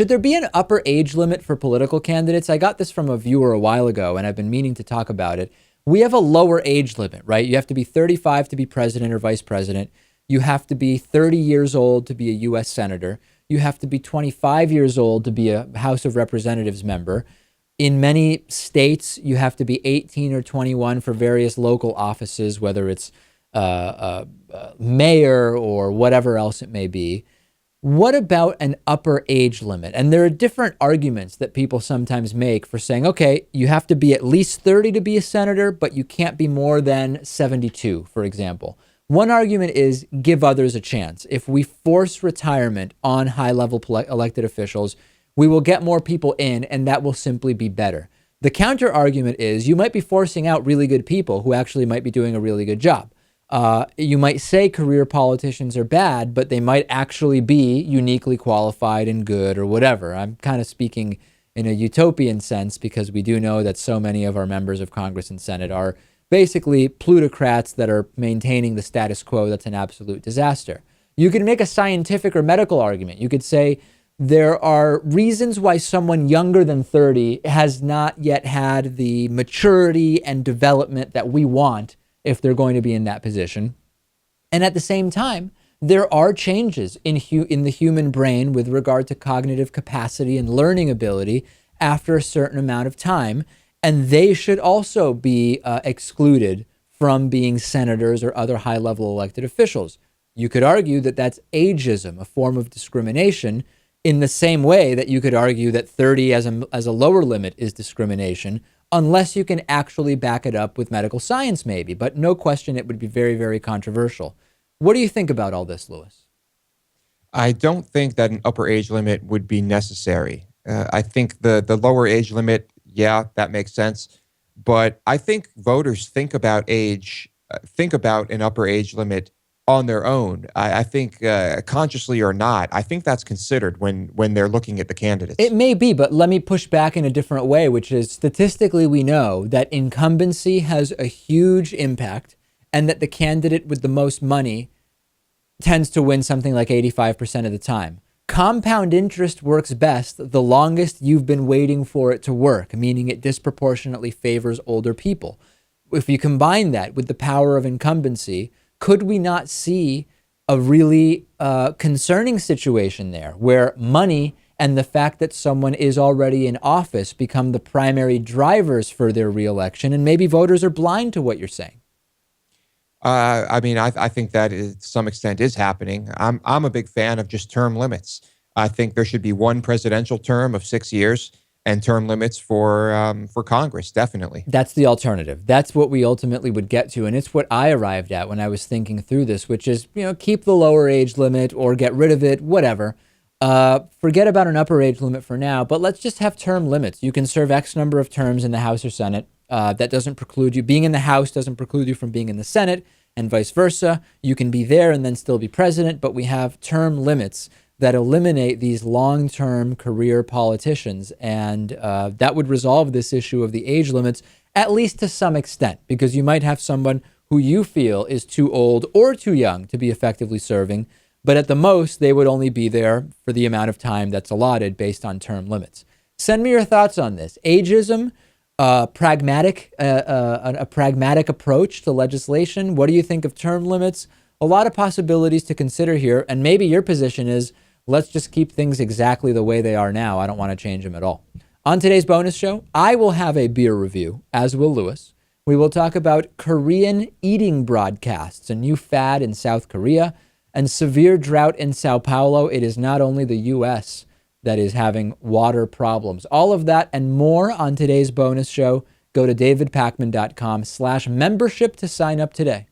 should there be an upper age limit for political candidates? I got this from a viewer a while ago, and I've been meaning to talk about it. We have a lower age limit, right? You have to be 35 to be president or vice president. You have to be 30 years old to be a U.S. senator. You have to be 25 years old to be a House of Representatives member. In many states, you have to be 18 or 21 for various local offices, whether it's mayor or whatever else it may be. What about an upper age limit? And there are different arguments that people sometimes make for saying, okay, you have to be at least 30 to be a senator, but you can't be more than 72, for example. One argument is give others a chance. If we force retirement on high-level elected officials, we will get more people in, and that will simply be better. The counter argument is you might be forcing out really good people who actually might be doing a really good job. You might say career politicians are bad, but they might actually be uniquely qualified and good or whatever. I'm kind of speaking in a utopian sense because we do know that so many of our members of Congress and Senate are basically plutocrats that are maintaining the status quo. That's an absolute disaster. You could make a scientific or medical argument. You could say there are reasons why someone younger than 30 has not yet had the maturity and development that we want if they're going to be in that position. And at the same time, there are changes in the human brain with regard to cognitive capacity and learning ability after a certain amount of time. And they should also be excluded from being senators or other high-level elected officials. You could argue that that's ageism, a form of discrimination, in the same way that you could argue that 30 as a lower limit is discrimination, unless you can actually back it up with medical science, maybe. But no question, it would be very, very controversial. What do you think about all this, Lewis? I don't think that an upper age limit would be necessary. I think the lower age limit, yeah, that makes sense. But I think voters think about an upper age limit on their own. I think consciously or not, I think that's considered when they're looking at the candidates. It may be, but let me push back in a different way, which is statistically we know that incumbency has a huge impact and that the candidate with the most money tends to win something like 85% of the time. Compound interest works best the longest you've been waiting for it to work, meaning it disproportionately favors older people. If you combine that with the power of incumbency, could we not see a really concerning situation there where money and the fact that someone is already in office become the primary drivers for their reelection, and maybe voters are blind to what you're saying? I think that to some extent is happening. I'm a big fan of just term limits. I think there should be one presidential term of 6 years and term limits for Congress, definitely. That's the alternative. That's what we ultimately would get to. And it's what I arrived at when I was thinking through this, which is, keep the lower age limit or get rid of it, whatever. Forget about an upper age limit for now, but let's just have term limits. You can serve X number of terms in the House or Senate. That doesn't preclude you. Being in the House doesn't preclude you from being in the Senate, and vice versa. You can be there and then still be president, but we have term limits that eliminate these long-term career politicians. And that would resolve this issue of the age limits, at least to some extent, because you might have someone who you feel is too old or too young to be effectively serving, but at the most, they would only be there for the amount of time that's allotted based on term limits. Send me your thoughts on this. Ageism, a pragmatic approach to legislation. What do you think of term limits? A lot of possibilities to consider here. And maybe your position is, let's just keep things exactly the way they are now. I don't want to change them at all. On today's bonus show, I will have a beer review, as will Lewis. We will talk about Korean eating broadcasts, a new fad in South Korea, and severe drought in Sao Paulo. It is not only the U.S. that is having water problems. All of that and more on today's bonus show. Go to davidpakman.com/membership to sign up today.